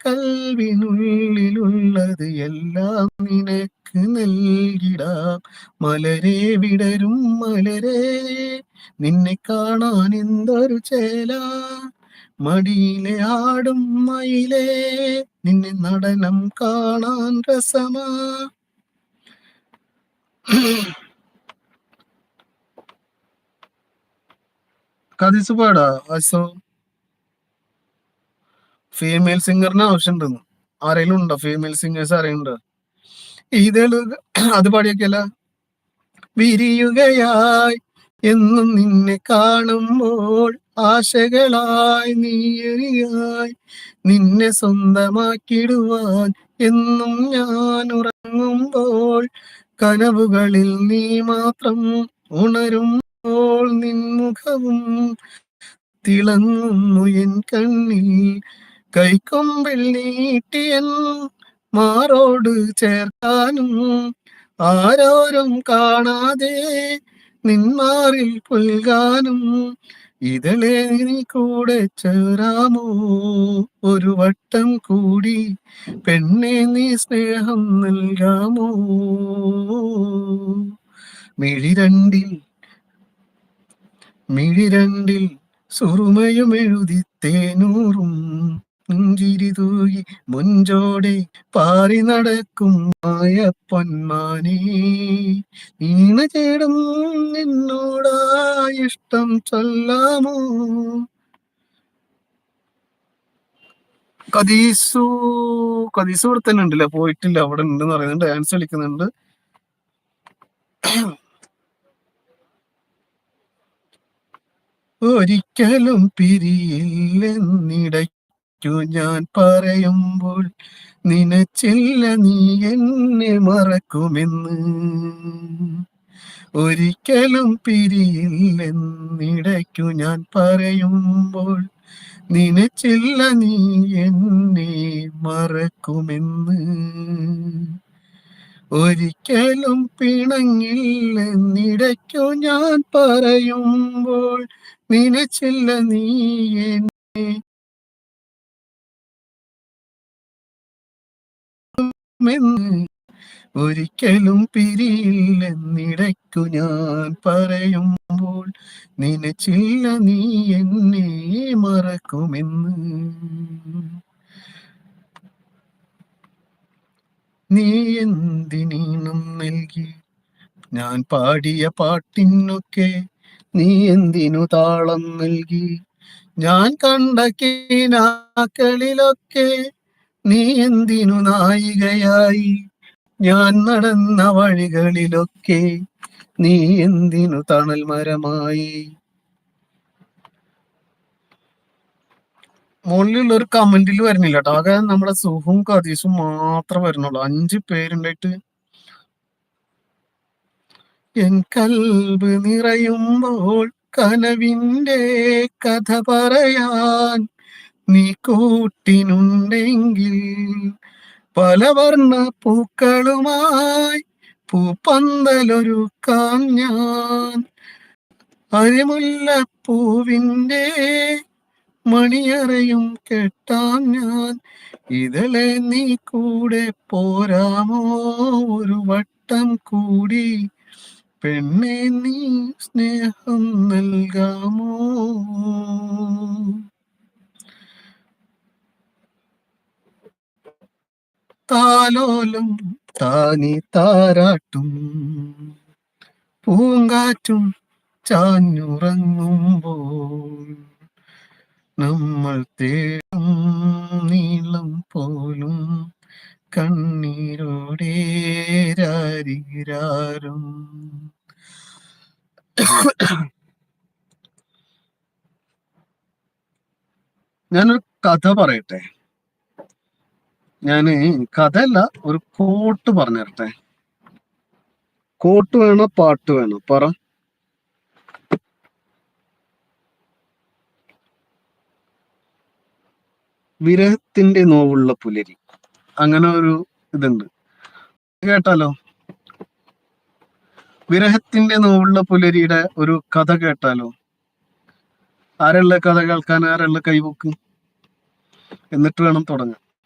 കൽവിനുള്ളിലുള്ളത് എല്ലാം നിനക്ക് നൽകിടാം. മലരെ വിടരും മലരെ, നിന്നെ കാണാൻ എന്തൊരു ചേല. മടിയിലെ ആടും മയിലേ, നിന്നെ നടനം കാണാൻ രസമാ. കഥിച്ച് പാടാ അസോ. ഫീമെയിൽ സിംഗറിന് ആവശ്യമുണ്ടെന്ന്. ആരെങ്കിലും ഉണ്ടോ ഫീമെയിൽ സിംഗേഴ്സ്? ആരെയുണ്ടോ? ഇതള് അത് പാടിയൊക്കെയല്ല. വിരിയുകയായി എന്നും നിന്നെ കാണുമ്പോൾ, ആശകളായി നീയറിയായി നിന്നെ സ്വന്തമാക്കിടുവാൻ. എന്നും ഞാൻ ഉറങ്ങുമ്പോൾ കനവുകളിൽ നീ മാത്രം, ഉണരുമ്പോൾ നിൻമുഖവും തിളങ്ങുന്നു എൻ കണ്ണിൽ. കൈക്കൊമ്പിൽ നീട്ടിയൻ മാറോട് ചേർക്കാനും, ആരോരും കാണാതെ നിന്മാറിൽ പുൽകാനും. ഇതളെ നീ കൂടെ ചേരാമോ ഒരു വട്ടം കൂടി, പെണ്ണെ നീ സ്നേഹം നൽകാമോ. മിഴിരണ്ടിൽ മിഴിരണ്ടിൽ സുറുമയും എഴുതി തേനൂറും പുഞ്ചിരി തൂകി മുഞ്ചോടെ പാറി നടക്കും മായ പൊന്മാനേ. ഈണ ചേടും എന്നോടാ ഇഷ്ടം ചൊല്ലാമോ. കദീസു കദീസു ഇവിടെ തന്നെ ഉണ്ടല്ലേ, പോയിട്ടില്ല. അവിടെ ഉണ്ടെന്ന് പറയുന്നുണ്ട്, ഡാൻസ് കളിക്കുന്നുണ്ട്. ഒരിക്കലും പിരിയില്ലെന്നിടയ്ക്കു ഞാൻ പറയുമ്പോൾ, നിനച്ചില്ല നീ എന്നെ മറക്കുമെന്ന്. ഒരിക്കലും പിരിയില്ലെന്നിടയ്ക്കു ഞാൻ പറയുമ്പോൾ, നിനച്ചില്ല നീ എന്നെ മറക്കുമെന്ന്. ഒരിക്കലും പിണങ്ങില്ലെന്നിടയ്ക്കു ഞാൻ പറയുമ്പോൾ, നിനച്ചില്ല നീ എന്നെ മെന്ന്. ഒരിക്കലും പിരിയില്ലെന്നിടയ്ക്കു ഞാൻ പറയുമ്പോൾ, നിനച്ചില്ല നീ എന്നെ മറക്കുമെന്ന്. നീ എന്തിനീണം നൽകി ഞാൻ പാടിയ പാട്ടിനൊക്കെ, നീ എന്തിനു താളം നൽകി ഞാൻ കണ്ട കിനാക്കളിലൊക്കെ. നീ എന്തിനു നായികയായി ഞാൻ നടന്ന വഴികളിലൊക്കെ, നീ എന്തിനു തണൽ മരമായി. മുകളിലുള്ള ഒരു കമന്റിൽ വരുന്നില്ല കേട്ടോ. ആകെ നമ്മുടെ സുഹും കദീസും മാത്രം വരുന്നുള്ളൂ. 5 പേരുണ്ടായിട്ട്. എൻ കൽബ് നിറയുമ്പോൾ കനവിന്റെ കഥ പറയാൻ നീ കൂട്ടിനുണ്ടെങ്കിൽ, പലവർണ്ണ പൂക്കളുമായി പൂപ്പന്തലൊരുക്കാൻ ഞാൻ. അരിമുല്ലപ്പൂവിന്റെ മണിയറയും കെട്ടാൻ ഞാൻ. ഇതളെ നീ കൂടെ പോരാമോ ഒരു വട്ടം കൂടി, പെണ്ണെ നീ സ്നേഹം നൽകാമോ. താലോലം താനി താരാട്ടും പൂങ്കാറ്റും ചാഞ്ഞുറങ്ങുമ്പോൾ, നമ്മൾ തേടും നീളം പോലും കണ്ണീരോടെ രാരിരാരും. ഞാനൊരു കഥ പറയട്ടെ. ഞാന് കഥയല്ല, ഒരു കോട്ട് പറഞ്ഞു തരട്ടെ. കോട്ട് വേണോ പാട്ട് വേണോ പറ. വിരഹത്തിന്റെ നോവുള്ള പുലരി, അങ്ങനെ ഒരു ഇതുണ്ട്, കേട്ടാലോ? വിരഹത്തിന്റെ നോവുള്ള പുലരിയുടെ ഒരു കഥ കേട്ടാലോ? ആരുള്ള കഥ കേൾക്കാൻ? ആരുള്ള കൈവക്ക്? എന്നിട്ട് വേണം തുടങ്ങാൻ.